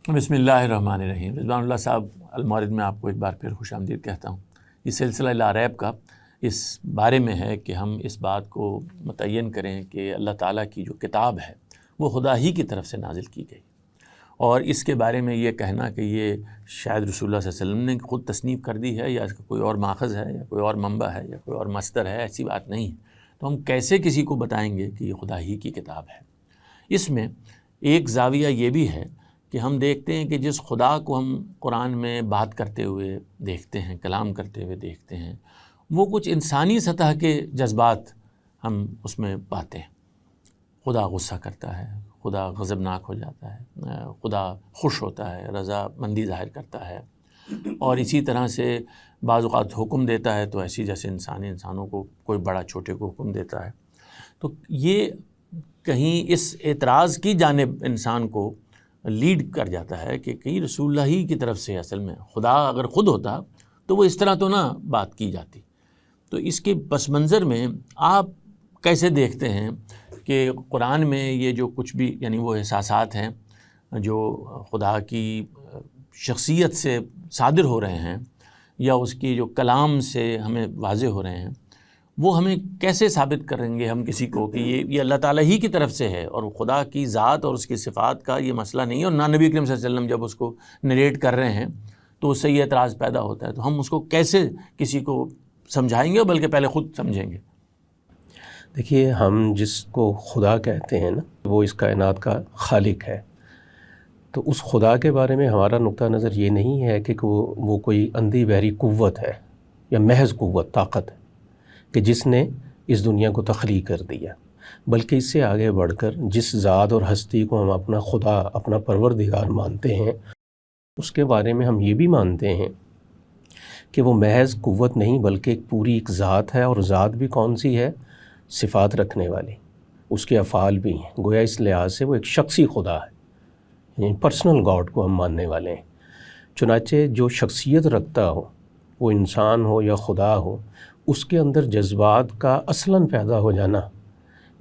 بسم اللہ الرحمن الرحیم۔ رضوان اللہ صاحب المورد میں آپ کو ایک بار پھر خوش آمدید کہتا ہوں۔ یہ سلسلہ لا ریب کا اس بارے میں ہے کہ ہم اس بات کو متعین کریں کہ اللہ تعالیٰ کی جو کتاب ہے وہ خدا ہی کی طرف سے نازل کی گئی، اور اس کے بارے میں یہ کہنا کہ یہ شاید رسول اللہ صلی اللہ علیہ وسلم نے خود تصنیف کر دی ہے یا اس کا کوئی اور ماخذ ہے یا کوئی اور منبع ہے یا کوئی اور مصدر ہے، ایسی بات نہیں ہے۔ تو ہم کیسے کسی کو بتائیں گے کہ یہ خدا ہی کی کتاب ہے؟ اس میں ایک زاویہ یہ بھی ہے کہ ہم دیکھتے ہیں کہ جس خدا کو ہم قرآن میں بات کرتے ہوئے دیکھتے ہیں، کلام کرتے ہوئے دیکھتے ہیں، وہ کچھ انسانی سطح کے جذبات ہم اس میں پاتے ہیں۔ خدا غصہ کرتا ہے، خدا غضبناک ہو جاتا ہے، خدا خوش ہوتا ہے، رضا مندی ظاہر کرتا ہے، اور اسی طرح سے بعض اوقات حکم دیتا ہے تو ایسی جیسے انسانوں کو کوئی بڑا چھوٹے کو حکم دیتا ہے۔ تو یہ کہیں اس اعتراض کی جانب انسان کو لیڈ کر جاتا ہے کہ کہیں رسول اللہ ہی کی طرف سے اصل میں خدا اگر خود ہوتا تو وہ اس طرح تو نہ بات کی جاتی۔ تو اس کے پس منظر میں آپ کیسے دیکھتے ہیں کہ قرآن میں یہ جو کچھ بھی یعنی وہ احساسات ہیں جو خدا کی شخصیت سے صادر ہو رہے ہیں یا اس کی جو کلام سے ہمیں واضح ہو رہے ہیں، وہ ہمیں کیسے ثابت کریں گے ہم کسی کو کہ یہ اللہ تعالیٰ ہی کی طرف سے ہے اور خدا کی ذات اور اس کی صفات کا یہ مسئلہ نہیں ہے، اور نہ نبی کریم صلی اللہ علیہ وسلم جب اس کو نریٹ کر رہے ہیں تو اس سے یہ اعتراض پیدا ہوتا ہے۔ تو ہم اس کو کیسے کسی کو سمجھائیں گے، بلکہ پہلے خود سمجھیں گے؟ دیکھیے، ہم جس کو خدا کہتے ہیں نا، وہ اس کائنات کا خالق ہے۔ تو اس خدا کے بارے میں ہمارا نقطہ نظر یہ نہیں ہے کہ وہ کوئی اندھی بحری قوت ہے یا محض قوت طاقت ہے کہ جس نے اس دنیا کو تخلیق کر دیا، بلکہ اس سے آگے بڑھ کر جس ذات اور ہستی کو ہم اپنا خدا، اپنا پروردگار مانتے ہیں، اس کے بارے میں ہم یہ بھی مانتے ہیں کہ وہ محض قوت نہیں بلکہ ایک پوری ایک ذات ہے، اور ذات بھی کون سی ہے؟ صفات رکھنے والی، اس کے افعال بھی ہیں۔ گویا اس لحاظ سے وہ ایک شخصی خدا ہے، یعنی پرسنل گاڈ کو ہم ماننے والے ہیں۔ چنانچہ جو شخصیت رکھتا ہو، وہ انسان ہو یا خدا ہو، اس کے اندر جذبات کا اصلاً پیدا ہو جانا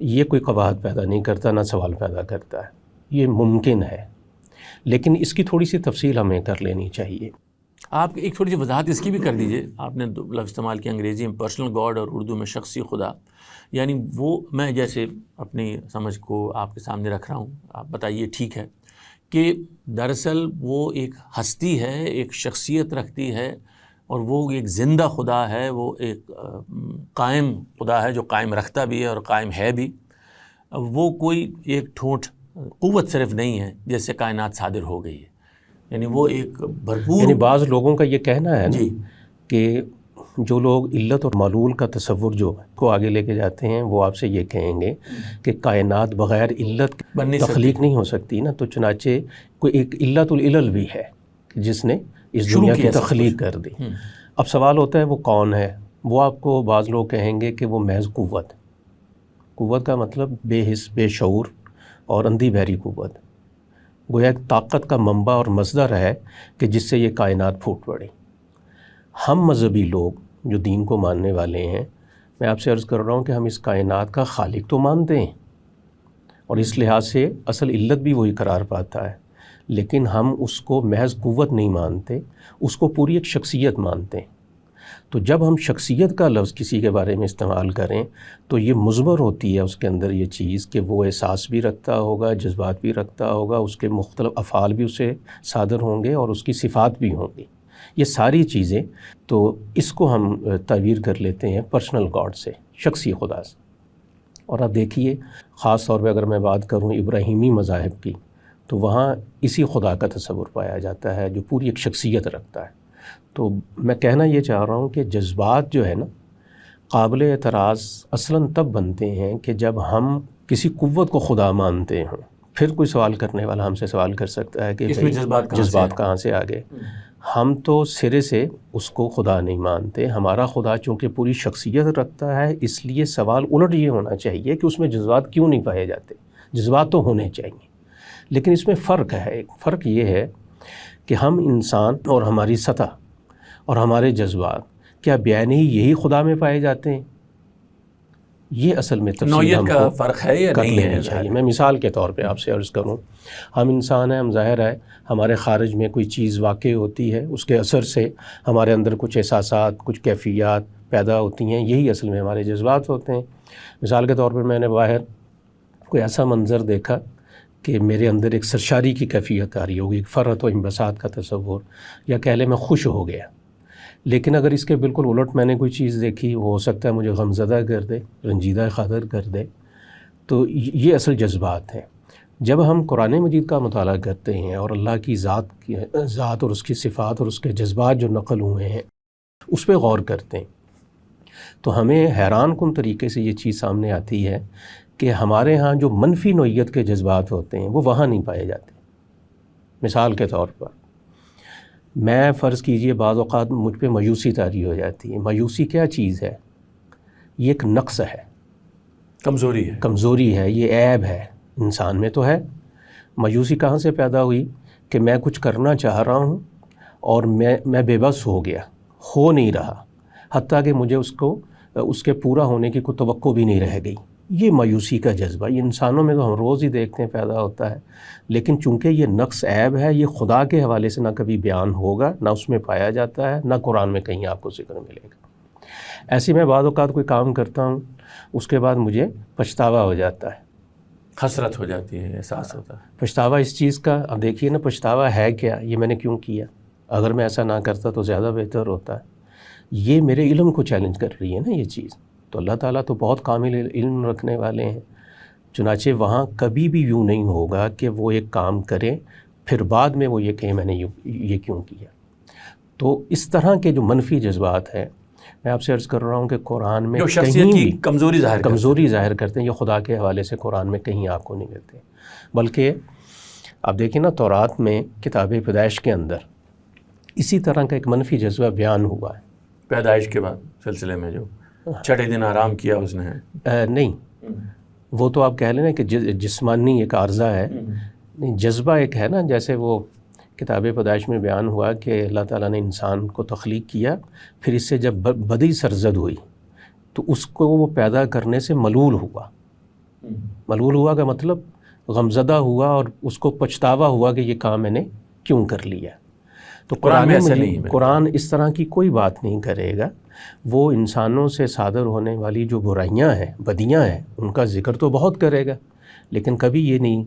یہ کوئی قباحت پیدا نہیں کرتا، نہ سوال پیدا کرتا ہے، یہ ممکن ہے، لیکن اس کی تھوڑی سی تفصیل ہمیں کر لینی چاہیے۔ آپ ایک تھوڑی سی وضاحت اس کی بھی کر دیجئے۔ آپ نے دو لفظ استعمال کیا، انگریزی میں پرسنل گاڈ اور اردو میں شخصی خدا، یعنی وہ میں جیسے اپنی سمجھ کو آپ کے سامنے رکھ رہا ہوں، آپ بتائیے ٹھیک ہے کہ دراصل وہ ایک ہستی ہے، ایک شخصیت رکھتی ہے، اور وہ ایک زندہ خدا ہے، وہ ایک قائم خدا ہے جو قائم رکھتا بھی ہے اور قائم ہے بھی۔ وہ کوئی ایک ٹھونٹ قوت صرف نہیں ہے جیسے کائنات صادر ہو گئی ہے، یعنی وہ ایک بھرپور، یعنی بعض لوگوں کا یہ کہنا ہے نا جی کہ جو لوگ علت اور معلول کا تصور جو کو آگے لے کے جاتے ہیں، وہ آپ سے یہ کہیں گے کہ کائنات بغیر علت تخلیق نہیں ہو سکتی نا، تو چنانچہ کوئی ایک علت العلل بھی ہے جس نے اس دنیا کی تخلیق کر دی۔ اب سوال ہوتا ہے وہ کون ہے؟ وہ آپ کو بعض لوگ کہیں گے کہ وہ محض قوت کا مطلب بے حس، بے شعور اور اندھی بحری قوت، گویا ایک طاقت کا منبع اور مصدر ہے کہ جس سے یہ کائنات پھوٹ پڑی۔ ہم مذہبی لوگ جو دین کو ماننے والے ہیں، میں آپ سے عرض کر رہا ہوں کہ ہم اس کائنات کا خالق تو مانتے ہیں، اور اس لحاظ سے اصل علت بھی وہی قرار پاتا ہے، لیکن ہم اس کو محض قوت نہیں مانتے، اس کو پوری ایک شخصیت مانتے ہیں۔ تو جب ہم شخصیت کا لفظ کسی کے بارے میں استعمال کریں تو یہ مضمر ہوتی ہے اس کے اندر یہ چیز کہ وہ احساس بھی رکھتا ہوگا، جذبات بھی رکھتا ہوگا، اس کے مختلف افعال بھی اسے صادر ہوں گے اور اس کی صفات بھی ہوں گی، یہ ساری چیزیں۔ تو اس کو ہم تعبیر کر لیتے ہیں پرسنل گاڈ سے، شخصی خدا سے۔ اور اب دیکھیے، خاص طور پہ اگر میں بات کروں ابراہیمی مذاہب کی، تو وہاں اسی خدا کا تصور پایا جاتا ہے جو پوری ایک شخصیت رکھتا ہے۔ تو میں کہنا یہ چاہ رہا ہوں کہ جذبات جو ہے نا، قابل اعتراض اصلاً تب بنتے ہیں کہ جب ہم کسی قوت کو خدا مانتے ہوں۔ پھر کوئی سوال کرنے والا ہم سے سوال کر سکتا ہے کہ جذبات کہاں سے آ گئے؟ ہم تو سرے سے اس کو خدا نہیں مانتے۔ ہمارا خدا چونکہ پوری شخصیت رکھتا ہے، اس لیے سوال الٹ یہ ہونا چاہیے کہ اس میں جذبات کیوں نہیں پائے جاتے؟ جذبات تو ہونے چاہیے، لیکن اس میں فرق ہے۔ ایک فرق یہ ہے کہ ہم انسان اور ہماری سطح اور ہمارے جذبات کیا بیان ہی یہی خدا میں پائے جاتے ہیں؟ یہ اصل میں تفصیل نوعیت کا فرق ہے یا نہیں ہے چاہیے. میں مثال کے طور پہ آپ سے عرض کروں، ہم انسان ہیں، ہم ظاہر ہے ہمارے خارج میں کوئی چیز واقع ہوتی ہے، اس کے اثر سے ہمارے اندر کچھ احساسات، کچھ کیفیات پیدا ہوتی ہیں، یہی اصل میں ہمارے جذبات ہوتے ہیں. مثال کے طور پر میں نے باہر کوئی ایسا منظر دیکھا کہ میرے اندر ایک سرشاری کی کیفیت آ رہی ہوگی، ایک فرحت و انبساط کا تصور، یا کہہ لیں میں خوش ہو گیا. لیکن اگر اس کے بالکل الٹ میں نے کوئی چیز دیکھی، وہ ہو سکتا ہے مجھے غمزدہ کر دے، رنجیدہ خاطر کر دے. تو یہ اصل جذبات ہیں. جب ہم قرآن مجید کا مطالعہ کرتے ہیں اور اللہ کی ذات اور اس کی صفات اور اس کے جذبات جو نقل ہوئے ہیں اس پہ غور کرتے ہیں، تو ہمیں حیران کن طریقے سے یہ چیز سامنے آتی ہے کہ ہمارے ہاں جو منفی نوعیت کے جذبات ہوتے ہیں وہ وہاں نہیں پائے جاتے. مثال کے طور پر میں فرض کیجئے بعض اوقات مجھ پہ مایوسی طاری ہو جاتی ہے. مایوسی کیا چیز ہے؟ یہ ایک نقص ہے، کمزوری ہے، یہ عیب ہے. انسان میں تو ہے. مایوسی کہاں سے پیدا ہوئی؟ کہ میں کچھ کرنا چاہ رہا ہوں اور میں بے بس ہو گیا، ہو نہیں رہا، حتیٰ کہ مجھے اس کے پورا ہونے کی کوئی توقع بھی نہیں رہ گئی. یہ مایوسی کا جذبہ یہ انسانوں میں تو ہم روز ہی دیکھتے ہیں پیدا ہوتا ہے. لیکن چونکہ یہ نقص عیب ہے، یہ خدا کے حوالے سے نہ کبھی بیان ہوگا، نہ اس میں پایا جاتا ہے، نہ قرآن میں کہیں آپ کو ذکر ملے گا. ایسے میں بعض اوقات کوئی کام کرتا ہوں، اس کے بعد مجھے پچھتاوا ہو جاتا ہے، حسرت ہو جاتی ہے، احساس ہوتا ہے. پچھتاوا اس چیز کا، اب دیکھیے نا پچھتاوا ہے کیا؟ یہ میں نے کیوں کیا؟ اگر میں ایسا نہ کرتا تو زیادہ بہتر ہوتا ہے. یہ میرے علم کو چیلنج کر رہی ہے نا یہ چیز. تو اللہ تعالیٰ تو بہت کامل علم رکھنے والے ہیں، چنانچہ وہاں کبھی بھی یوں نہیں ہوگا کہ وہ ایک کام کریں پھر بعد میں وہ یہ کہیں میں نے یہ کیوں کیا. تو اس طرح کے جو منفی جذبات ہیں، میں آپ سے عرض کر رہا ہوں کہ قرآن میں جو شخصیت کی کمزوری ظاہر کرتے ہیں، یہ خدا کے حوالے سے قرآن میں کہیں آپ کو نہیں ملتے. بلکہ آپ دیکھیں نا تورات میں کتاب پیدائش کے اندر اسی طرح کا ایک منفی جذبہ بیان ہوا ہے. پیدائش کے بعد سلسلے میں جو چھٹے دن آرام کیا اس نے نہیں، وہ تو آپ کہہ لیں نا کہ جسمانی ایک عارضہ ہے. نہیں، جذبہ ایک ہے نا. جیسے وہ کتاب پیدائش میں بیان ہوا کہ اللہ تعالیٰ نے انسان کو تخلیق کیا، پھر اس سے جب بدی سرزد ہوئی تو اس کو وہ پیدا کرنے سے ملول ہوا کا مطلب غمزدہ ہوا اور اس کو پچھتاوا ہوا کہ یہ کام میں نے کیوں کر لیا. تو قرآن اس طرح کی کوئی بات نہیں کرے گا. وہ انسانوں سے صادر ہونے والی جو برائیاں ہیں، بدیاں ہیں، ان کا ذکر تو بہت کرے گا، لیکن کبھی یہ نہیں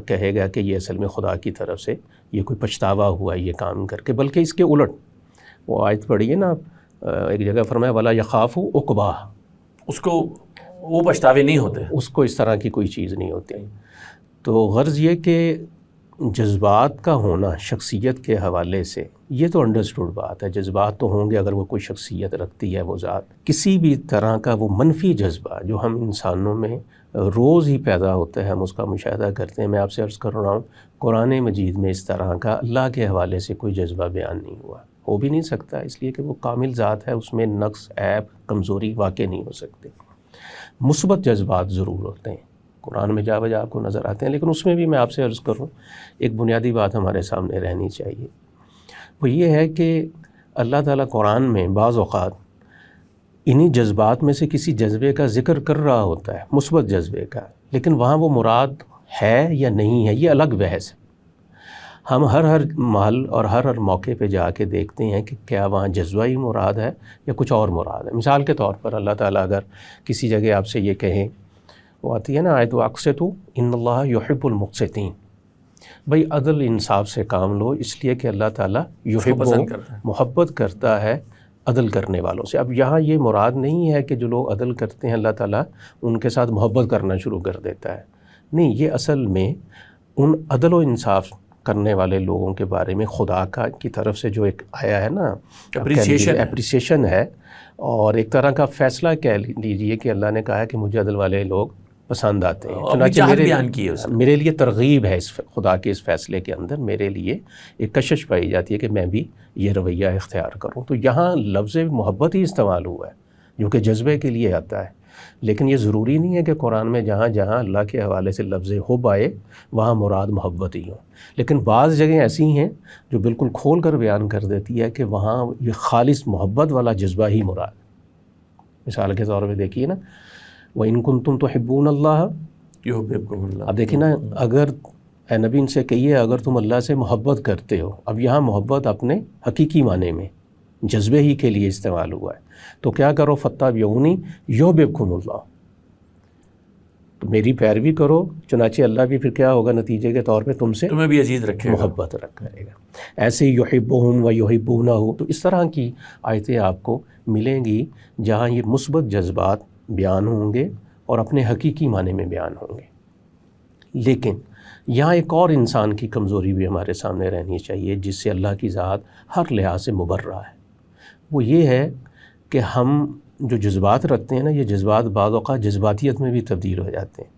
کہے گا کہ یہ اصل میں خدا کی طرف سے یہ کوئی پچھتاوا ہوا یہ کام کر کے. بلکہ اس کے الٹ وہ آیت پڑھیے نا، ایک جگہ فرمایا ولا یخاف عقباہ، اس کو وہ پچھتاوے نہیں ہوتے، اس کو اس طرح کی کوئی چیز نہیں ہوتی. تو غرض یہ کہ جذبات کا ہونا شخصیت کے حوالے سے یہ تو انڈرسٹوڈ بات ہے. جذبات تو ہوں گے اگر وہ کوئی شخصیت رکھتی ہے وہ ذات. کسی بھی طرح کا وہ منفی جذبہ جو ہم انسانوں میں روز ہی پیدا ہوتا ہے، ہم اس کا مشاہدہ کرتے ہیں. میں آپ سے عرض کر رہا ہوں قرآن مجید میں اس طرح کا اللہ کے حوالے سے کوئی جذبہ بیان نہیں ہوا، ہو بھی نہیں سکتا، اس لیے کہ وہ کامل ذات ہے، اس میں نقص، عیب، کمزوری واقع نہیں ہو سکتے. مثبت جذبات ضرور ہوتے ہیں، قرآن میں جا بجا آپ کو نظر آتے ہیں، لیکن اس میں بھی میں آپ سے عرض کروں ایک بنیادی بات ہمارے سامنے رہنی چاہیے. وہ یہ ہے کہ اللہ تعالیٰ قرآن میں بعض اوقات انہی جذبات میں سے کسی جذبے کا ذکر کر رہا ہوتا ہے، مثبت جذبے کا، لیکن وہاں وہ مراد ہے یا نہیں ہے یہ الگ بحث ہے. ہم ہر محل اور ہر موقع پہ جا کے دیکھتے ہیں کہ کیا وہاں جذبہ ہی مراد ہے یا کچھ اور مراد ہے. مثال کے طور پر اللہ تعالیٰ اگر کسی جگہ آپ سے یہ کہیں، وہ آتی ہے نا آیت واقصتو ان اللہ یحب المقسطین، بھئی عدل انصاف سے کام لو، اس لیے کہ اللہ تعالیٰ یحب محبت کرتا ہے عدل کرنے والوں سے. اب یہاں یہ مراد نہیں ہے کہ جو لوگ عدل کرتے ہیں اللہ تعالیٰ ان کے ساتھ محبت کرنا شروع کر دیتا ہے. نہیں، یہ اصل میں ان عدل و انصاف کرنے والے لوگوں کے بارے میں خدا کی طرف سے جو ایک آیا ہے نا اپریسیشن ہے، اور ایک طرح کا فیصلہ کہہ لیجیے کہ اللہ نے کہا ہے کہ مجھے عدل والے لوگ پسند آتے ہیں. چنانچہ میرے لیے ترغیب ہے اس خدا کے اس فیصلے کے اندر، میرے لیے ایک کشش پائی جاتی ہے کہ میں بھی یہ رویہ اختیار کروں. تو یہاں لفظ محبت ہی استعمال ہوا ہے جو کہ جذبے کے لیے آتا ہے، لیکن یہ ضروری نہیں ہے کہ قرآن میں جہاں جہاں اللہ کے حوالے سے لفظ حب آئے وہاں مراد محبت ہی ہو. لیکن بعض جگہیں ایسی ہیں جو بالکل کھول کر بیان کر دیتی ہے کہ وہاں یہ خالص محبت والا جذبہ ہی مراد. مثال کے طور پہ دیکھیے نا وَإِن كُنتُمْ تُحِبُّونَ اللَّهَ یحببکم اللہ. اب دیکھیں نا، اگر اے نبی ان سے کہیے اگر تم اللہ سے محبت کرتے ہو، اب یہاں محبت اپنے حقیقی معنی میں جذبے ہی کے لیے استعمال ہوا ہے، تو کیا کرو، فاتبعونی یحببکم اللہ، تو میری پیروی کرو، چنانچہ اللہ بھی پھر کیا ہوگا نتیجے کے طور پہ تمہیں بھی عزیز رکھے گا، محبت کرے گا. ایسے ہی یحبہم و یحبونہ، تو اس طرح کی آیتیں آپ کو ملیں گی جہاں یہ مثبت جذبات بیان ہوں گے اور اپنے حقیقی معنی میں بیان ہوں گے. لیکن یہاں ایک اور انسان کی کمزوری بھی ہمارے سامنے رہنی چاہیے جس سے اللہ کی ذات ہر لحاظ سے مبرہ ہے. وہ یہ ہے کہ ہم جو جذبات رکھتے ہیں نا، یہ جذبات بعض اوقات جذباتیت میں بھی تبدیل ہو جاتے ہیں.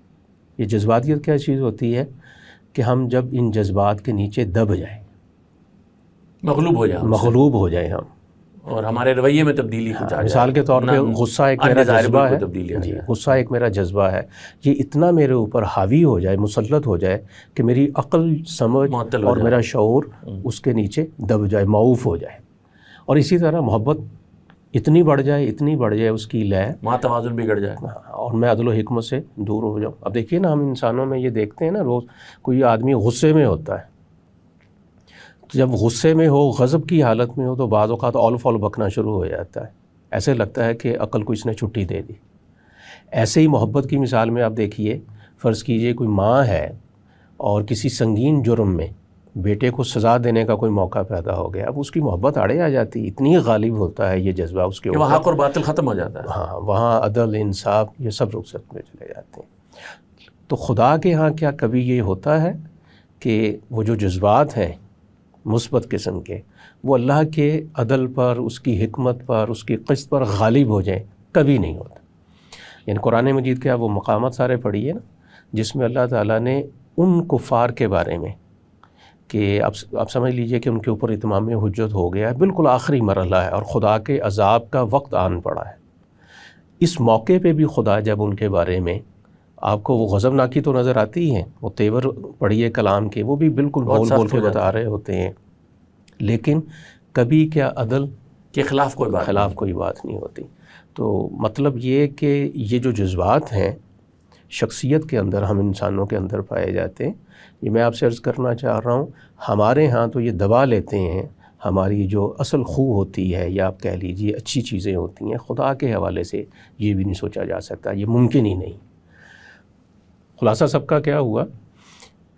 یہ جذباتیت کیا چیز ہوتی ہے کہ ہم جب ان جذبات کے نیچے دب جائیں، مغلوب ہو جائیں ہم، اور ہمارے رویے میں تبدیلی کچھ آ جائے. مثال کے طور پہ غصہ ایک میرا جذبہ ہے، جی غصہ ایک میرا جذبہ ہے، یہ اتنا میرے اوپر حاوی ہو جائے، مسلط ہو جائے کہ میری عقل، سمجھ اور میرا شعور اس کے نیچے دب جائے، معوف ہو جائے. اور اسی طرح محبت اتنی بڑھ جائے اس کی لے، وہاں توازن بگڑ جائے اور میں عدل و حکمت سے دور ہو جاؤں. اب دیکھیے نا، ہم انسانوں میں یہ دیکھتے ہیں نا، روز کوئی آدمی غصے میں ہوتا ہے، تو جب غصے میں ہو، غضب کی حالت میں ہو، تو بعض اوقات اول فول بکنا شروع ہو جاتا ہے، ایسے لگتا ہے کہ عقل کو اس نے چھٹی دے دی. ایسے ہی محبت کی مثال میں آپ دیکھیے، فرض کیجئے کوئی ماں ہے اور کسی سنگین جرم میں بیٹے کو سزا دینے کا کوئی موقع پیدا ہو گیا، اب اس کی محبت آڑے آ جاتی، اتنی غالب ہوتا ہے یہ جذبہ اس کے اوپر، وہاں حق اور باطل ختم ہو جاتا ہے. ہاں، وہاں عدل، انصاف، یہ سب رخصت میں چلے جاتے ہیں. تو خدا کے ہاں کیا کبھی یہ ہوتا ہے کہ وہ جو جذبات ہیں مثبت قسم کے، وہ اللہ کے عدل پر، اس کی حکمت پر، اس کی قسط پر غالب ہو جائیں؟ کبھی نہیں ہوتا. یعنی قرآن مجید کے آپ وہ مقامات سارے پڑھیے نا جس میں اللہ تعالیٰ نے ان کفار کے بارے میں کہ آپ سمجھ لیجئے کہ ان کے اوپر اتمام حجت ہو گیا ہے، بالکل آخری مرحلہ ہے اور خدا کے عذاب کا وقت آن پڑا ہے. اس موقع پہ بھی خدا جب ان کے بارے میں آپ کو وہ غضبناکی تو نظر آتی ہیں، وہ تیور پڑھیے کلام کے، وہ بھی بالکل بول کے بتا رہے ہوتے ہیں، لیکن کبھی کیا عدل کے خلاف کوئی بات نہیں ہوتی. تو مطلب یہ کہ یہ جو جذبات ہیں شخصیت کے اندر، ہم انسانوں کے اندر پائے جاتے ہیں، یہ میں آپ سے عرض کرنا چاہ رہا ہوں، ہمارے ہاں تو یہ دبا لیتے ہیں ہماری جو اصل خو ہوتی ہے، یا آپ کہہ لیجیے اچھی چیزیں ہوتی ہیں. خدا کے حوالے سے یہ بھی نہیں سوچا جا سکتا، یہ ممکن ہی نہیں. خلاصہ سب کا کیا ہوا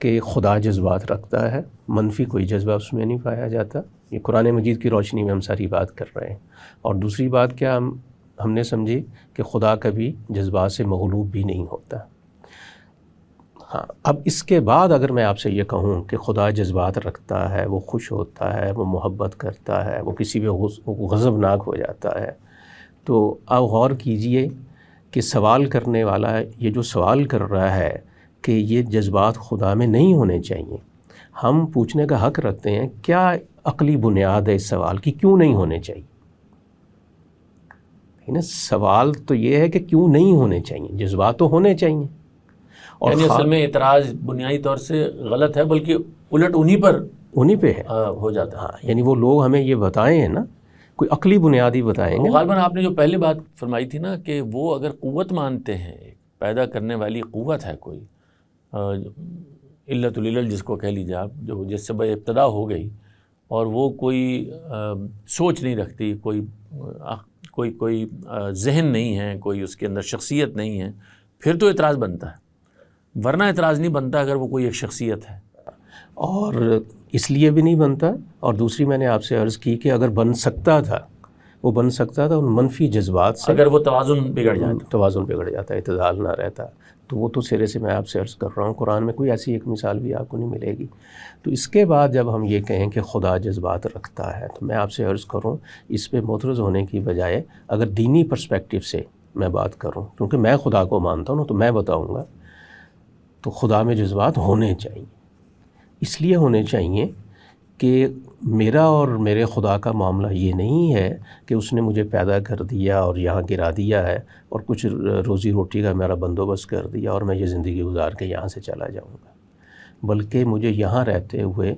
کہ خدا جذبات رکھتا ہے، منفی کوئی جذبہ اس میں نہیں پایا جاتا. یہ قرآن مجید کی روشنی میں ہم ساری بات کر رہے ہیں. اور دوسری بات کیا ہم نے سمجھی کہ خدا کبھی جذبات سے مغلوب بھی نہیں ہوتا. ہاں، اب اس کے بعد اگر میں آپ سے یہ کہوں کہ خدا جذبات رکھتا ہے، وہ خوش ہوتا ہے، وہ محبت کرتا ہے، وہ کسی پہ غضبناک ہو جاتا ہے، تو آپ غور کیجئے کہ سوال کرنے والا یہ جو سوال کر رہا ہے کہ یہ جذبات خدا میں نہیں ہونے چاہیے، ہم پوچھنے کا حق رکھتے ہیں کیا عقلی بنیاد ہے اس سوال کی، کیوں نہیں ہونے چاہیے؟ سوال تو یہ ہے کہ کیوں نہیں ہونے چاہیے، جذبات تو ہونے چاہیے. اور یعنی اصل میں اعتراض بنیادی طور سے غلط ہے، بلکہ الٹ انہی پہ ہے ہو جاتا ہے. ہاں، یعنی وہ لوگ ہمیں یہ بتائیں ہیں نا، کوئی عقلی بنیادی بتائیں گے. غالباً آپ نے جو پہلے بات فرمائی تھی نا کہ وہ اگر قوت مانتے ہیں، پیدا کرنے والی قوت ہے کوئی، علت العلل جس کو کہہ لیجیے آپ، جو جس سے ابتدا ہو گئی، اور وہ کوئی سوچ نہیں رکھتی، کوئی ذہن نہیں ہے، کوئی اس کے اندر شخصیت نہیں ہے، پھر تو اعتراض بنتا ہے، ورنہ اعتراض نہیں بنتا اگر وہ کوئی ایک شخصیت ہے. اور اس لیے بھی نہیں بنتا، اور دوسری میں نے آپ سے عرض کی کہ اگر بن سکتا تھا، وہ بن سکتا تھا ان منفی جذبات سے، اگر وہ توازن بگڑ جاتا، اعتدال نہ رہتا، تو وہ تو سرے سے میں آپ سے عرض کر رہا ہوں قرآن میں کوئی ایسی ایک مثال بھی آپ کو نہیں ملے گی. تو اس کے بعد جب ہم یہ کہیں کہ خدا جذبات رکھتا ہے، تو میں آپ سے عرض کروں اس پہ معترض ہونے کی بجائے اگر دینی پرسپیکٹیو سے میں بات کروں، کیونکہ میں خدا کو مانتا ہوں تو میں بتاؤں گا، تو خدا میں جذبات ہونے چاہیے. اس لیے ہونے چاہیے کہ میرا اور میرے خدا کا معاملہ یہ نہیں ہے کہ اس نے مجھے پیدا کر دیا اور یہاں گرا دیا ہے اور کچھ روزی روٹی کا میرا بندوبست کر دیا اور میں یہ زندگی گزار کے یہاں سے چلا جاؤں گا، بلکہ مجھے یہاں رہتے ہوئے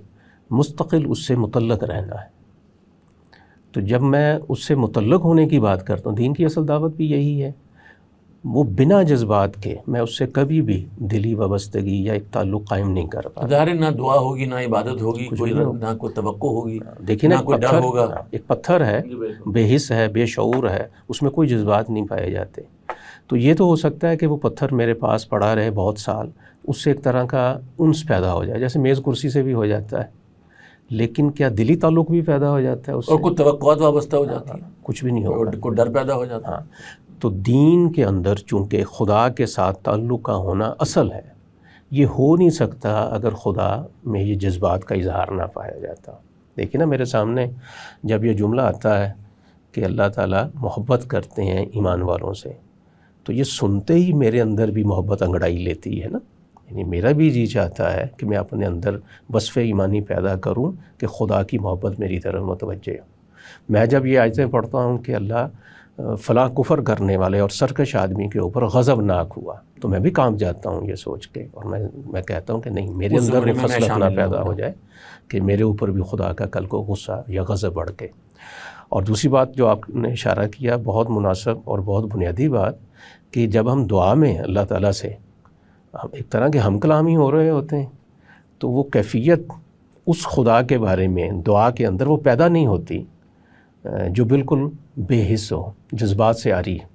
مستقل اس سے متعلق رہنا ہے. تو جب میں اس سے متعلق ہونے کی بات کرتا ہوں، دین کی اصل دعوت بھی یہی ہے. وہ بنا جذبات کے میں اس سے کبھی بھی دلی وابستگی یا ایک تعلق قائم نہیں کر پاتا. ظاہر نہ دعا ہوگی، نہ عبادت ہوگی، نہ کوئی توقع ہوگی، دیکھیں نا، نہ کوئی ڈر ہوگا. ایک پتھر ہے، بے حس ہے، بے شعور ہے، اس میں کوئی جذبات نہیں پائے جاتے. تو یہ تو ہو سکتا ہے کہ وہ پتھر میرے پاس پڑا رہے بہت سال، اس سے ایک طرح کا انس پیدا ہو جائے، جیسے میز کرسی سے بھی ہو جاتا ہے. لیکن کیا دلی تعلق بھی پیدا ہو جاتا ہے اس سے؟ اور کچھ توقعات وابستہ ہو جاتی ہیں، کچھ بھی نہیں ہوگا، کوئی ڈر پیدا ہو جاتا ہے. تو دین کے اندر چونکہ خدا کے ساتھ تعلق کا ہونا اصل ہے، یہ ہو نہیں سکتا اگر خدا میں یہ جذبات کا اظہار نہ پایا جاتا. دیکھیں نا، میرے سامنے جب یہ جملہ آتا ہے کہ اللہ تعالیٰ محبت کرتے ہیں ایمان والوں سے، تو یہ سنتے ہی میرے اندر بھی محبت انگڑائی لیتی ہے نا. یعنی میرا بھی جی چاہتا ہے کہ میں اپنے اندر وصف ایمانی پیدا کروں کہ خدا کی محبت میری طرف متوجہ ہو. میں جب یہ آیتیں پڑھتا ہوں کہ اللہ فلاں کفر کرنے والے اور سرکش آدمی کے اوپر غضبناک ہوا، تو میں بھی کانپ جاتا ہوں یہ سوچ کے، اور میں کہتا ہوں کہ نہیں، میرے اندر وہ خصلت نہ پیدا ہو جائے کہ میرے اوپر بھی خدا کا کل کو غصہ یا غضب بڑھ کے. اور دوسری بات جو آپ نے اشارہ کیا، بہت مناسب اور بہت بنیادی بات، کہ جب ہم دعا میں اللہ تعالیٰ سے ایک طرح کے ہم کلامی ہو رہے ہوتے ہیں، تو وہ کیفیت اس خدا کے بارے میں دعا کے اندر وہ پیدا نہیں ہوتی جو بالکل بے حس ہو، جذبات سے آری ہے.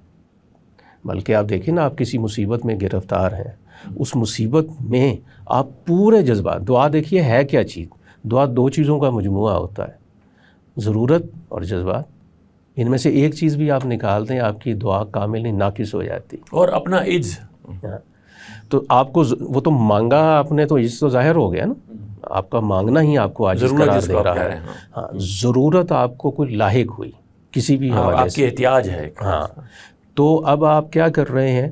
بلکہ آپ دیکھیں نا، آپ کسی مصیبت میں گرفتار ہیں، اس مصیبت میں آپ پورے جذبات، دعا دیکھیے ہے کیا چیز، دعا دو چیزوں کا مجموعہ ہوتا ہے، ضرورت اور جذبات. ان میں سے ایک چیز بھی آپ نکال دیں، آپ کی دعا کامل نہیں، ناقص ہو جاتی. اور اپنا عجز، تو آپ کو وہ تو مانگا آپ نے، تو عجز تو ظاہر ہو گیا نا، آپ کا مانگنا ہی آپ کو عاجز قرار دے رہا ہے. ہاں، ضرورت آپ کو کوئی لاحق ہوئی کسی بھی حوالے سے، آپ کی احتیاج ہے. ہاں، تو اب آپ کیا کر رہے ہیں،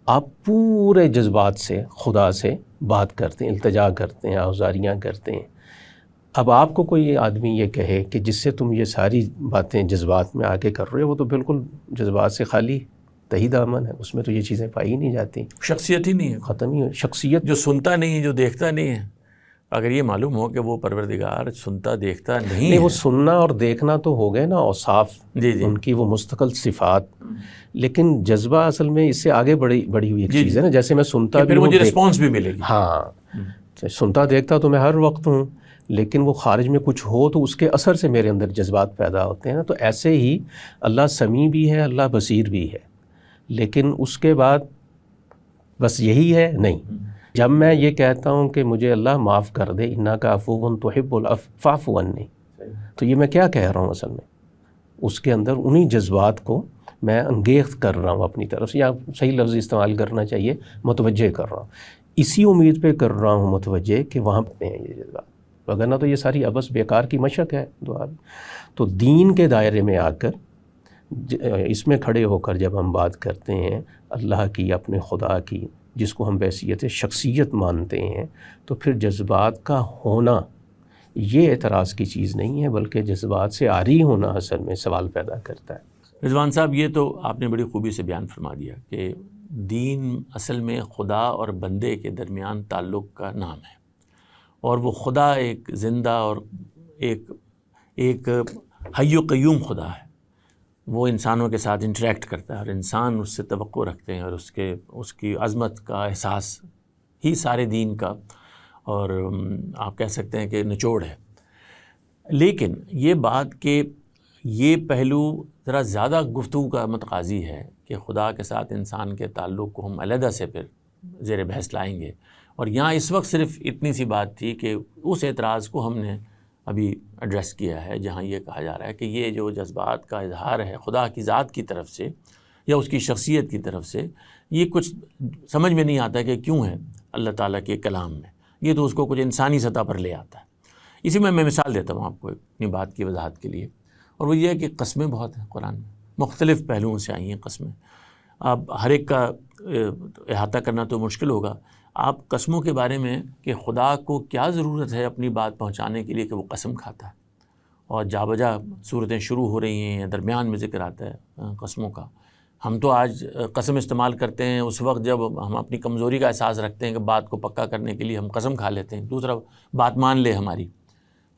آپ پورے جذبات سے خدا سے بات کرتے ہیں، التجا کرتے ہیں، آوزاریاں کرتے ہیں. اب آپ کو کوئی آدمی یہ کہے کہ جس سے تم یہ ساری باتیں جذبات میں آگے کر رہے ہو، وہ تو بالکل جذبات سے خالی تہی دامن ہے، اس میں تو یہ چیزیں پائی ہی نہیں جاتی، شخصیت ہی نہیں ہے، ختم ہی ہو شخصیت. جو سنتا نہیں ہے، جو دیکھتا نہیں ہے. اگر یہ معلوم ہو کہ وہ پروردگار سنتا دیکھتا نہیں ہے، وہ سننا اور دیکھنا تو ہو گئے نا اوصاف، جی ان کی وہ مستقل صفات، لیکن جذبہ اصل میں اس سے آگے بڑی ہوئی ایک چیز ہے نا. جیسے میں سنتا بھی پھر مجھے رسپانس بھی ملے گی. ہاں، سنتا دیکھتا تو میں ہر وقت ہوں، لیکن وہ خارج میں کچھ ہو تو اس کے اثر سے میرے اندر جذبات پیدا ہوتے ہیں نا. تو ایسے ہی اللہ سمیع بھی ہے، اللہ بصیر بھی ہے، لیکن اس کے بعد بس یہی ہے نہیں. جب میں یہ کہتا ہوں کہ مجھے اللہ معاف کر دے، انک عفو تحب العفو فاعف عنی، تو یہ میں کیا کہہ رہا ہوں اصل میں، اس کے اندر انہی جذبات کو میں انگیخت کر رہا ہوں اپنی طرف سے، یا صحیح لفظ استعمال کرنا چاہیے، متوجہ کر رہا ہوں. اسی امید پہ کر رہا ہوں متوجہ کہ وہاں پہ ہیں یہ جذبات، وگرنہ تو یہ ساری عبث بیکار کی مشق ہے دعا. تو دین کے دائرے میں آ کر، اس میں کھڑے ہو کر جب ہم بات کرتے ہیں اللہ کی، اپنے خدا کی، جس کو ہم بحیثیت شخصیت مانتے ہیں، تو پھر جذبات کا ہونا یہ اعتراض کی چیز نہیں ہے، بلکہ جذبات سے عاری ہونا اصل میں سوال پیدا کرتا ہے. رضوان صاحب، یہ تو آپ نے بڑی خوبی سے بیان فرما دیا کہ دین اصل میں خدا اور بندے کے درمیان تعلق کا نام ہے، اور وہ خدا ایک زندہ اور ایک حی و قیوم خدا ہے. وہ انسانوں کے ساتھ انٹریکٹ کرتا ہے، اور انسان اس سے توقع رکھتے ہیں، اور اس کی عظمت کا احساس ہی سارے دین کا، اور آپ کہہ سکتے ہیں کہ نچوڑ ہے. لیکن یہ بات کہ یہ پہلو ذرا زیادہ گفتگو کا متقاضی ہے کہ خدا کے ساتھ انسان کے تعلق کو ہم علیحدہ سے پھر زیر بحث لائیں گے. اور یہاں اس وقت صرف اتنی سی بات تھی کہ اس اعتراض کو ہم نے ابھی ایڈریس کیا ہے، جہاں یہ کہا جا رہا ہے کہ یہ جو جذبات کا اظہار ہے خدا کی ذات کی طرف سے یا اس کی شخصیت کی طرف سے، یہ کچھ سمجھ میں نہیں آتا کہ کیوں ہے اللہ تعالیٰ کے کلام میں. یہ تو اس کو کچھ انسانی سطح پر لے آتا ہے. اسی میں مثال دیتا ہوں آپ کو اپنی بات کی وضاحت کے لیے، اور وہ یہ ہے کہ قسمیں بہت ہیں قرآن میں، مختلف پہلوؤں سے آئی ہیں قسمیں. اب ہر ایک کا احاطہ کرنا تو مشکل ہوگا. آپ قسموں کے بارے میں کہ خدا کو کیا ضرورت ہے اپنی بات پہنچانے کے لیے کہ وہ قسم کھاتا ہے، اور جا بجا صورتیں شروع ہو رہی ہیں، درمیان میں ذکر آتا ہے قسموں کا. ہم تو آج قسم استعمال کرتے ہیں اس وقت جب ہم اپنی کمزوری کا احساس رکھتے ہیں کہ بات کو پکا کرنے کے لیے ہم قسم کھا لیتے ہیں، دوسرا بات مان لے ہماری.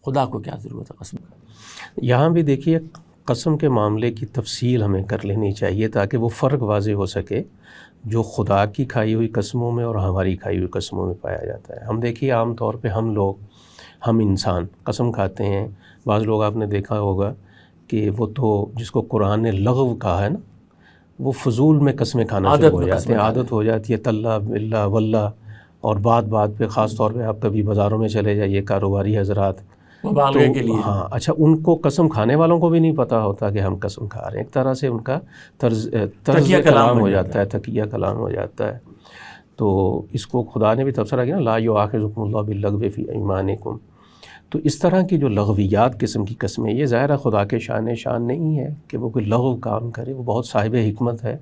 خدا کو کیا ضرورت ہے قسم کا؟ یہاں بھی دیکھیے قسم کے معاملے کی تفصیل ہمیں کر لینی چاہیے تاکہ وہ فرق واضح ہو سکے جو خدا کی کھائی ہوئی قسموں میں اور ہماری کھائی ہوئی قسموں میں پایا جاتا ہے۔ ہم دیکھیے عام طور پہ ہم انسان قسم کھاتے ہیں، بعض لوگ آپ نے دیکھا ہوگا کہ وہ تو جس کو قرآن نے لغو کہا ہے نا، وہ فضول میں قسمیں کھانا شروع ہو جاتے ہیں، عادت ہو جاتی ہے تاللہ باللہ واللہ، اور بات پہ خاص طور پہ آپ کبھی بازاروں میں چلے جائیے کاروباری حضرات مبالغے کے لیے، ہاں اچھا ان کو قسم کھانے والوں کو بھی نہیں پتہ ہوتا کہ ہم قسم کھا رہے ہیں، ایک طرح سے ان کا طرز کلام ہو جاتا ہے، تقیہ کلام ہو جاتا ہے۔ تو اس کو خدا نے بھی تبصرہ کیا، لا یؤاخذکم اللہ باللغو فی ایمانکم۔ تو اس طرح کی جو لغویات قسم کی قسمیں، یہ ظاہر ہے خدا کے شان نہیں ہے کہ وہ کوئی لغو کام کرے، وہ بہت صاحب حکمت ہے،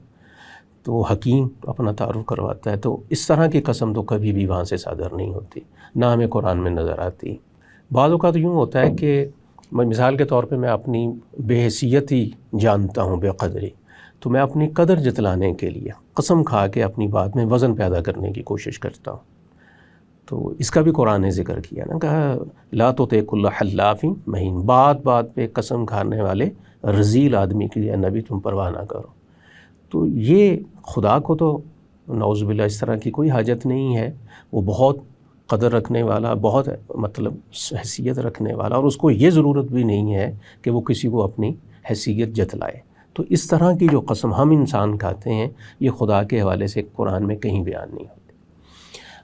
تو حکیم اپنا تعارف کرواتا ہے۔ تو اس طرح کی قسم تو کبھی بھی وہاں سے صادر نہیں ہوتی، نہ ہمیں قرآن میں نظر آتی۔ بعض اوقات یوں ہوتا ہے کہ مثال کے طور پہ میں اپنی بے حیثیتی جانتا ہوں، بے قدری، تو میں اپنی قدر جتلانے کے لیے قسم کھا کے اپنی بات میں وزن پیدا کرنے کی کوشش کرتا ہوں۔ تو اس کا بھی قرآن نے ذکر کیا نا، کہا لا تطع کل حلاف مہین، بات پہ قسم کھانے والے رذیل آدمی کی نبی تم پرواہ نہ کرو۔ تو یہ خدا کو تو نعوذ باللہ اس طرح کی کوئی حاجت نہیں ہے، وہ بہت قدر رکھنے والا، بہت مطلب حیثیت رکھنے والا، اور اس کو یہ ضرورت بھی نہیں ہے کہ وہ کسی کو اپنی حیثیت جتلائے۔ تو اس طرح کی جو قسم ہم انسان کھاتے ہیں یہ خدا کے حوالے سے قرآن میں کہیں بیان نہیں ہوتی۔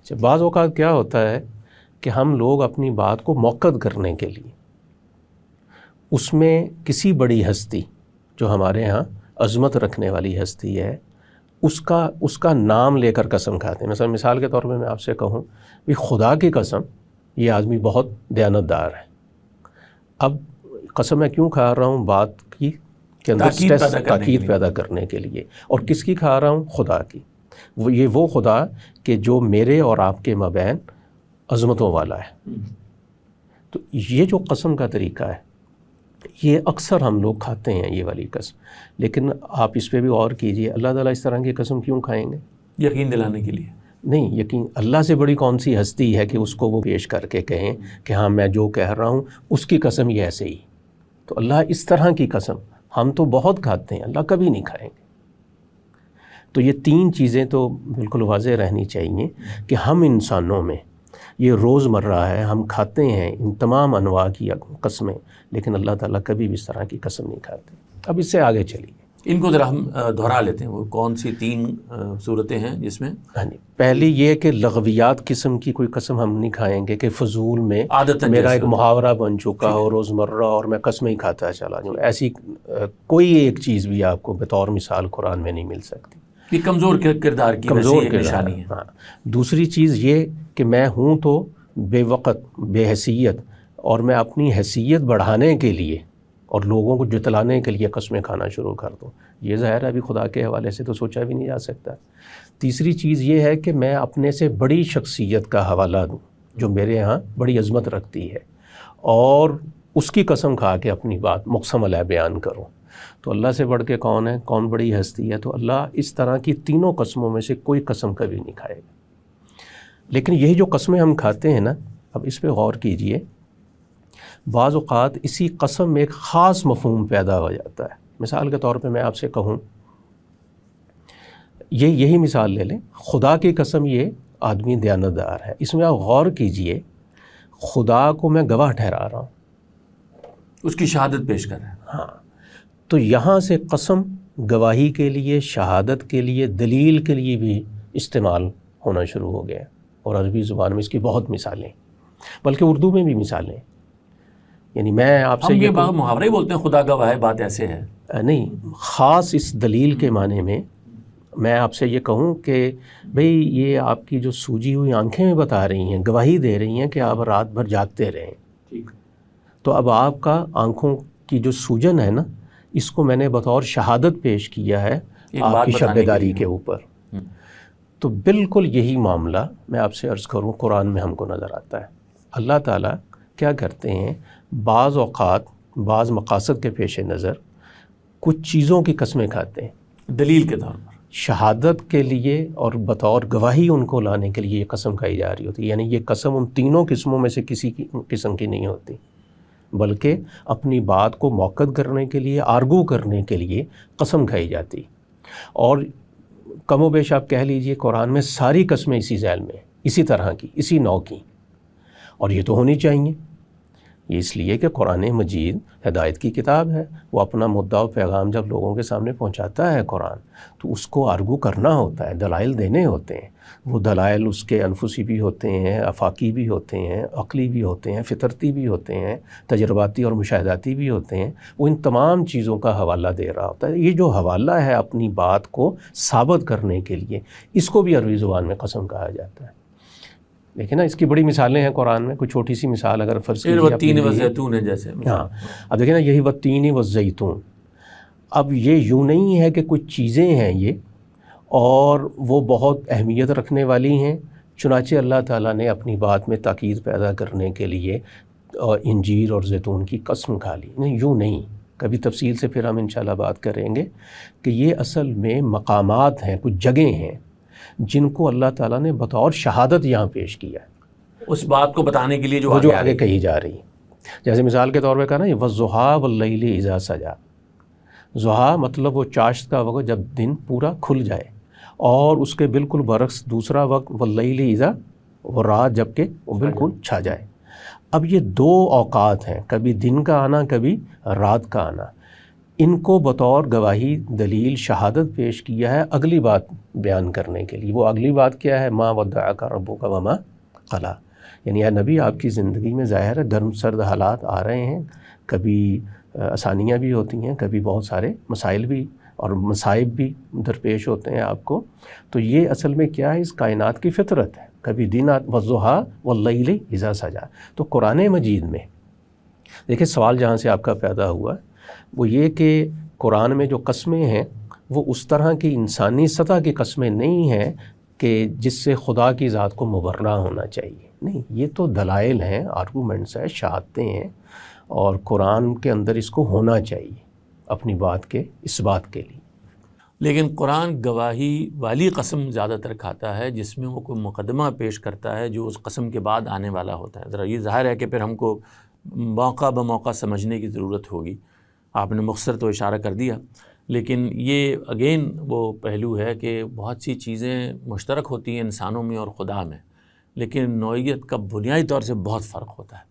اچھا، بعض اوقات کیا ہوتا ہے کہ ہم لوگ اپنی بات کو موقت کرنے کے لیے اس میں کسی بڑی ہستی جو ہمارے ہاں عظمت رکھنے والی ہستی ہے اس کا نام لے کر قسم کھاتے ہیں۔ مثال کے طور پہ میں آپ سے کہوں بھی خدا کی قسم یہ آدمی بہت دیانتدار ہے، اب قسم میں کیوں کھا رہا ہوں؟ بات کی کے اندر تاکید پیدا کرنے کے لیے، اور کس کی کھا رہا ہوں؟ خدا کی۔ وہ خدا کہ جو میرے اور آپ کے مابین عظمتوں والا ہے۔ تو یہ جو قسم کا طریقہ ہے یہ اکثر ہم لوگ کھاتے ہیں، یہ والی قسم، لیکن آپ اس پہ بھی غور کیجئے، اللہ تعالیٰ اس طرح کی قسم کیوں کھائیں گے؟ یقین دلانے کے لیے نہیں، یقین اللہ سے بڑی کون سی ہستی ہے کہ اس کو وہ پیش کر کے کہیں کہ ہاں میں جو کہہ رہا ہوں اس کی قسم یہ ایسے ہی۔ تو اللہ اس طرح کی قسم ہم تو بہت کھاتے ہیں، اللہ کبھی نہیں کھائیں گے۔ تو یہ تین چیزیں تو بالکل واضح رہنی چاہیے کہ ہم انسانوں میں یہ روز مرہ ہے، ہم کھاتے ہیں ان تمام انواع کی قسمیں، لیکن اللہ تعالیٰ کبھی بھی اس طرح کی قسم نہیں کھاتے۔ اب اس سے آگے چلیے، ان کو ذرا ہم دہرا لیتے ہیں، وہ کون سی تین صورتیں ہیں جس میں؟ پہلی یہ کہ لغویات قسم کی کوئی قسم ہم نہیں کھائیں گے کہ فضول میں میرا ایک محاورہ بن چکا ہو روز مرہ اور میں قسمیں ہی کھاتا چلا جاؤں، ایسی کوئی ایک چیز بھی آپ کو بطور مثال قرآن میں نہیں مل سکتی۔ یہ کمزور کردار کی نشانی ہے۔ ہاں، دوسری چیز یہ کہ میں ہوں تو بے وقت، بے حیثیت، اور میں اپنی حیثیت بڑھانے کے لیے اور لوگوں کو جتلانے کے لیے قسمیں کھانا شروع کر دوں، یہ ظاہر ہے ابھی خدا کے حوالے سے تو سوچا بھی نہیں جا سکتا۔ تیسری چیز یہ ہے کہ میں اپنے سے بڑی شخصیت کا حوالہ دوں جو میرے ہاں بڑی عظمت رکھتی ہے، اور اس کی قسم کھا کے اپنی بات مقسم علیہ بیان کروں۔ تو اللہ سے بڑھ کے کون ہے؟ کون بڑی ہستی ہے؟ تو اللہ اس طرح کی تینوں قسموں میں سے کوئی قسم کبھی نہیں کھائے گا۔ لیکن یہی جو قسمیں ہم کھاتے ہیں نا، اب اس پہ غور کیجئے، بعض اوقات اسی قسم میں ایک خاص مفہوم پیدا ہو جاتا ہے۔ مثال کے طور پہ میں آپ سے کہوں، یہی مثال لے لیں، خدا کی قسم یہ آدمی دیانتدار ہے، اس میں آپ غور کیجئے، خدا کو میں گواہ ٹھہرا رہا ہوں، اس کی شہادت پیش کر رہا ہے۔ ہاں، تو یہاں سے قسم گواہی کے لیے، شہادت کے لیے، دلیل کے لیے بھی استعمال ہونا شروع ہو گیا، اور عربی زبان میں اس کی بہت مثالیں، بلکہ اردو میں بھی مثالیں۔ یعنی میں آپ سے یہ محاورہ ہی بولتے ہیں خدا گواہ ہے، بات ایسے ہے نہیں، خاص اس دلیل کے معنی میں میں آپ سے یہ کہوں کہ بھئی یہ آپ کی جو سوجی ہوئی آنکھیں بتا رہی ہیں، گواہی دے رہی ہیں کہ آپ رات بھر جاگتے رہیں، تو اب آپ کا آنکھوں کی جو سوجن ہے نا، اس کو میں نے بطور شہادت پیش کیا ہے آپ کی شب بیداری کے اوپر۔ تو بالکل یہی معاملہ میں آپ سے عرض کروں قرآن میں ہم کو نظر آتا ہے۔ اللہ تعالیٰ کیا کرتے ہیں، بعض اوقات بعض مقاصد کے پیش نظر کچھ چیزوں کی قسمیں کھاتے ہیں دلیل کے طور پر، شہادت کے لیے اور بطور گواہی ان کو لانے کے لیے یہ قسم کھائی جا رہی ہوتی ہے۔ یعنی یہ قسم ان تینوں قسموں میں سے کسی کی قسم کی نہیں ہوتی، بلکہ اپنی بات کو موقت کرنے کے لیے، آرگو کرنے کے لیے قسم کھائی جاتی. اور کم و بیش آپ کہہ لیجئے قرآن میں ساری قسمیں اسی ذیل میں، اسی طرح کی، اسی نوع کی، اور یہ تو ہونی چاہیے. یہ اس لیے کہ قرآن مجید ہدایت کی کتاب ہے. وہ اپنا مدعا و پیغام جب لوگوں کے سامنے پہنچاتا ہے قرآن، تو اس کو آرگو کرنا ہوتا ہے، دلائل دینے ہوتے ہیں. وہ دلائل اس کے انفسی بھی ہوتے ہیں، آفاقی بھی ہوتے ہیں، عقلی بھی ہوتے ہیں، فطرتی بھی ہوتے ہیں، تجرباتی اور مشاہداتی بھی ہوتے ہیں. وہ ان تمام چیزوں کا حوالہ دے رہا ہوتا ہے. یہ جو حوالہ ہے اپنی بات کو ثابت کرنے کے لیے، اس کو بھی عربی زبان میں قسم کہا جاتا ہے. دیکھیں نا، اس کی بڑی مثالیں ہیں قرآن میں. کوئی چھوٹی سی مثال اگر فرض کیجیے، والتین والزیتون ہے جیسے. ہاں، اب دیکھیں نا، یہی والتین والزیتون. اب یہ یوں نہیں ہے کہ کچھ چیزیں ہیں یہ اور وہ بہت اہمیت رکھنے والی ہیں، چنانچہ اللہ تعالیٰ نے اپنی بات میں تاکید پیدا کرنے کے لیے انجیر اور زیتون کی قسم کھا لی. نہیں، یوں نہیں. کبھی تفصیل سے پھر ہم انشاءاللہ بات کریں گے کہ یہ اصل میں مقامات ہیں، کچھ جگہیں ہیں جن کو اللہ تعالیٰ نے بطور شہادت یہاں پیش کیا ہے، اس بات کو بتانے کے لیے جو آگے کہی جا رہی. جیسے مثال کے طور پہ کہا نا، یہ وَالضُّحَىٰ وَاللَّيْلِ إِذَا سَجَىٰ. ضحیٰ مطلب وہ چاشت کا وقت جب دن پورا کھل جائے، اور اس کے بالکل برعکس دوسرا وقت وَاللَّيْلِ إِذَا، وہ رات جب کہ وہ بالکل چھا جائے. اب یہ دو اوقات ہیں، کبھی دن کا آنا، کبھی رات کا آنا. ان کو بطور گواہی، دلیل، شہادت پیش کیا ہے اگلی بات بیان کرنے کے لیے. وہ اگلی بات کیا ہے؟ مَا وَدَّعَكَ رَبُّكَ وَمَا قَلَىٰ. یعنی اے نبی، آپ کی زندگی میں ظاہر ہے گرم سرد حالات آ رہے ہیں، کبھی آسانیاں بھی ہوتی ہیں، کبھی بہت سارے مسائل بھی اور مصائب بھی درپیش ہوتے ہیں آپ کو. تو یہ اصل میں کیا ہے؟ اس کائنات کی فطرت ہے. کبھی دن وَالضُّحَىٰ وَاللَّيْلِ إِذَا سَجَىٰ. تو قرآن مجید میں دیکھیں، سوال جہاں سے آپ کا پیدا ہوا وہ یہ کہ قرآن میں جو قسمیں ہیں وہ اس طرح کی انسانی سطح کی قسمیں نہیں ہیں کہ جس سے خدا کی ذات کو مبرہ ہونا چاہیے. نہیں، یہ تو دلائل ہیں، آرگومنٹس ہیں، شہادتیں ہیں، اور قرآن کے اندر اس کو ہونا چاہیے اپنی بات کے اس بات کے لیے. لیکن قرآن گواہی والی قسم زیادہ تر کھاتا ہے جس میں وہ کوئی مقدمہ پیش کرتا ہے جو اس قسم کے بعد آنے والا ہوتا ہے. ذرا یہ ظاہر ہے کہ پھر ہم کو موقع بموقع سمجھنے کی ضرورت ہوگی. آپ نے مختصر تو اشارہ کر دیا، لیکن یہ اگین وہ پہلو ہے کہ بہت سی چیزیں مشترک ہوتی ہیں انسانوں میں اور خدا میں، لیکن نوعیت کا بنیادی طور سے بہت فرق ہوتا ہے.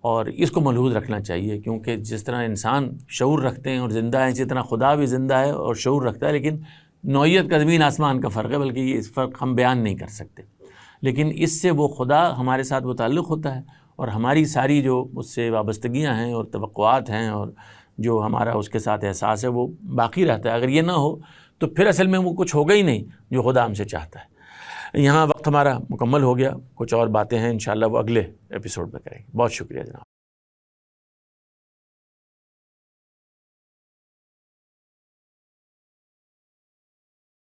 اور اس کو ملحوظ رکھنا چاہیے، کیونکہ جس طرح انسان شعور رکھتے ہیں اور زندہ ہیں، اسی طرح خدا بھی زندہ ہے اور شعور رکھتا ہے، لیکن نوعیت کا زمین آسمان کا فرق ہے، بلکہ یہ اس فرق ہم بیان نہیں کر سکتے. لیکن اس سے وہ خدا ہمارے ساتھ متعلق ہوتا ہے، اور ہماری ساری جو اس سے وابستگیاں ہیں اور توقعات ہیں اور جو ہمارا اس کے ساتھ احساس ہے وہ باقی رہتا ہے. اگر یہ نہ ہو تو پھر اصل میں وہ کچھ ہوگا ہی نہیں جو خدا ہم سے چاہتا ہے. یہاں وقت ہمارا مکمل ہو گیا. کچھ اور باتیں ہیں انشاءاللہ وہ اگلے ایپیسوڈ میں کریں گے. بہت شکریہ جناب.